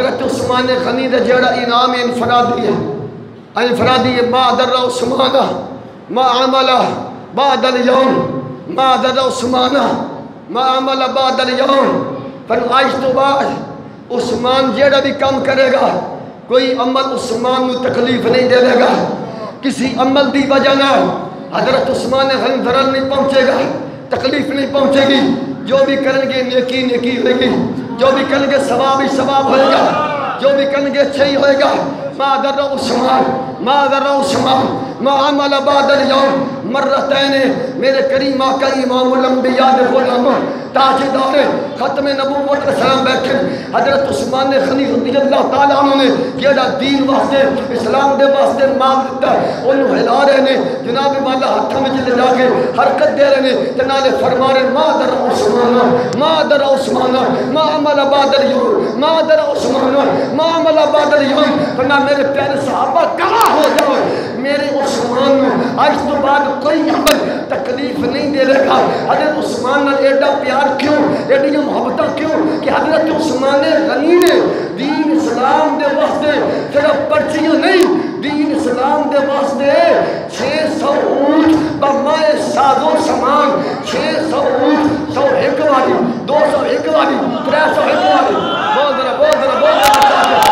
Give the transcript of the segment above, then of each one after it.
حضرت عثمان غنی دا جڑا انعام انفرادی ہے، انفرادی ہے، ما در عثمانہ ما عملہ بعد اليوم، ما در عثمانہ ما عملہ بعد اليوم، فرمائش تو بعد عثمان جڑا بھی کام کرے گا کوئی عمل عثمان نو تکلیف نہیں دے لے گا، کسی عمل دی وجہ نہ حضرت عثمان غنی ضرر نہیں پہنچے گا، تکلیف نہیں پہنچے گی، جو بھی کریں گے نیکی نیکی ہوئے گی، جو بھی کریں گے ثواب ہی ثواب ہوئے گا، جو بھی کریں گے اچھا ہی ہوئے گا۔ ما در عثمان ما در عثمان ما عمل بعد اليوم مرتين، میرے کریم آقا امام الانبیاء دے غلام تاجدار ختم نبوت علیہ السلام بیٹھے حضرت عثمان غنی رضی اللہ تعالیٰ عنہ نے جیڑا دین واسطے اسلام دے واسطے مال دیتا انہوں ہلا رہے نے، جناب والا ہاتھوں میں جلے جا کے حرکت دے رہے نے، جنالے فرما رہے ما در عثمان ما در عثمان ما عمل بعد اليوم ما در عثمان ما عمل بعد اليوم، فرما میرے پیارے صحابہ گواہ ہو جاؤ میرے عثمان آج تو بعد کوئی عمل تکلیف نہیں دے رہے گا۔ حضرت عثمان نے ایڈا پیار کیوں، ایڈی محبتہ کیوں کہ حضرت عثمان غنی نے دین اسلام دے واسطے صرف پرچیاں نہیں، دین اسلام دے واسطے 600 اونٹ بمائے ساز و سامان، 600 اونٹ، 101 والی، 201 والی، 301 والی، بہت ذرا بہت ذرا بہت ذرا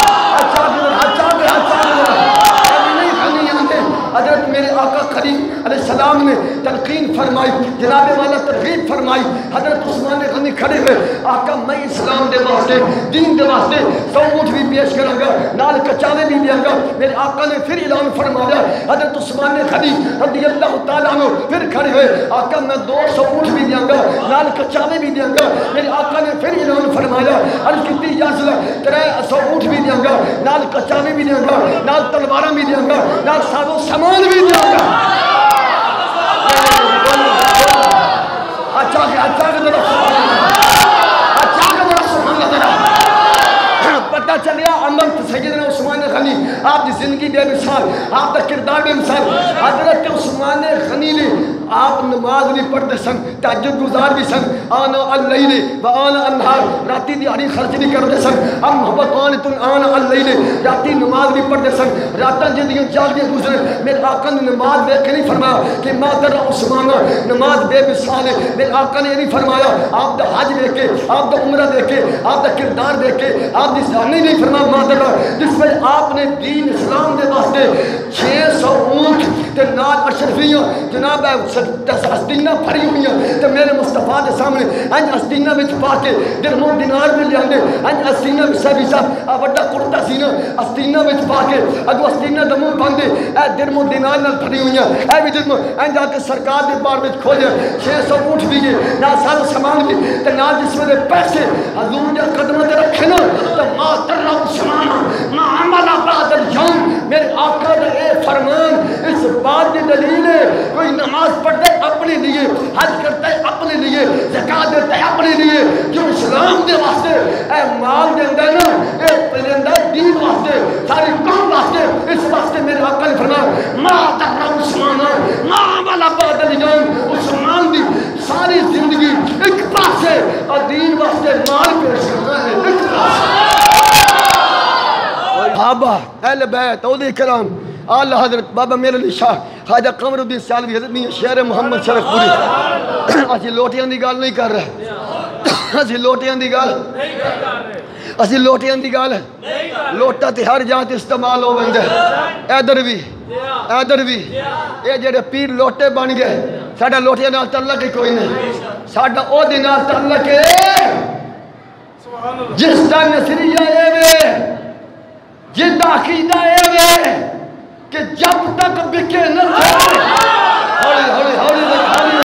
حضرت میرے آقا کریم علیہ السلام نے تلقین فرمائی، جناب والا ترغیب فرمائی، حضرت عثمان غنی کھڑے ہوئے، آقا میں اسلام دے واسطے دین دے واسطے 100 اونٹ بھی پیش کروں گا، نال کچالے بھی دیا گا۔ میرے آقا نے پھر اعلان فرمایا، حضرت عثمان غنی رضی اللہ تعالیٰ عنہ پھر کھڑے ہوئے، آقا میں 200 اونٹ بھی دیا گا، نال کچالے بھی دیا گا۔ میرے آقا نے پھر اعلان فرمایا، عرض کیتی یا رسول اللہ 300 اونٹ بھی دیا گا، نال کچالے بھی دیا گا، نال تلواراں بھی دیا گا، نال ساز و سامان بھی دیا گا۔ اچھا کہ ذرا سبحان اللہ ذرا پتہ چلیا عمل سیدنا عثمان غنی، آپ کی زندگی بے مثال، آپ کا کردار بے مثال۔ حضرت عثمان غنی نے آپ نماز بھی پڑھتے سن، تہجد گزار بھی سن، آنا اللیل و آنا النہار، راتی دیہاڑی خرچ نہیں کرتے سن، ہم محبتان آنا اللیل، راتی نماز بھی پڑھتے سن، راتاں جلدیاں جلدیاں گزرے۔ میرے آقا نے نماز دیکھ کے نہیں فرمایا کہ ما در عثمان نماز بے مثال ہے، میرے آقا نے یہ نہیں فرمایا آپ دا حج دیکھ کے، آپ دا عمرہ دیکھ کے، آپ دا کردار دیکھ کے، آپ دی سہانی نہیں فرمایا ما در، جس میں آپ نے دین اسلام دے واسطے 600 اونٹ تے نال اشرفیاں جناب استینہ پھری ہوئی ہیں تے میرے مصطفیٰ دے سامنے انج استینہ وچ پا کے درہم و دینار بھی لے آندے، انج استینہ وچ صاحب وڈا کرتا سینہ استینہ وچ پا کے اگو استینہ دمو باندے اے درہم و دینار نال پھری ہوئی ہیں، اے بھی درہم انج آ کے سرکار دے بار وچ کھولے 600 اونٹ بھی گئے، نال سارا سامان بھی تے نال جس ویلے پیسے حضور دے قدموں تے رکھے نا تے ما تر عثمان ما عمل بعد اليوم، میرے آقا دا اے فرمان اس بات کی دلیل ہے کوئی نماز پڑھتا ہے اپنے لیے، حج کرتا ہے اپنے لیے، زکاة دیتا ہے اپنے لیے، جو اسلام دے واسطے اے مال دے اندر نا اے پلندہ دین واسطے ساری قوم واسطے، اس واسطے میرے آقا نے فرمایا ما در عثمان ما عمل بعد اليوم، عثمان دی ساری زندگی ایک پاسے اور دین واسطے مال پیش کرنا ہے، ایک پاسے۔ صحابہ اہل بیت اولیاء کرام آلہ حضرت بابا میرے علی شاہ خواجہ قمر الدین سالوی حضرت نہیں شہر محمد شرف پوری، اسی لوٹیاں دی گال نہیں کر رہے، اسی لوٹیاں دی گال اسی لوٹیاں دی گال لوٹا تے ہر جانت استعمال ہو بندے، ایدر بھی یہ جڑے پیر لوٹے بن گئے، ساڑھا لوٹیاں نال تعلق ہی کوئی نہیں، ساڑھا او دی نال تعلق ہے جس دا نصریہ اے جدہ عقیدہ اے کہ جب تک بکے نہ ہولی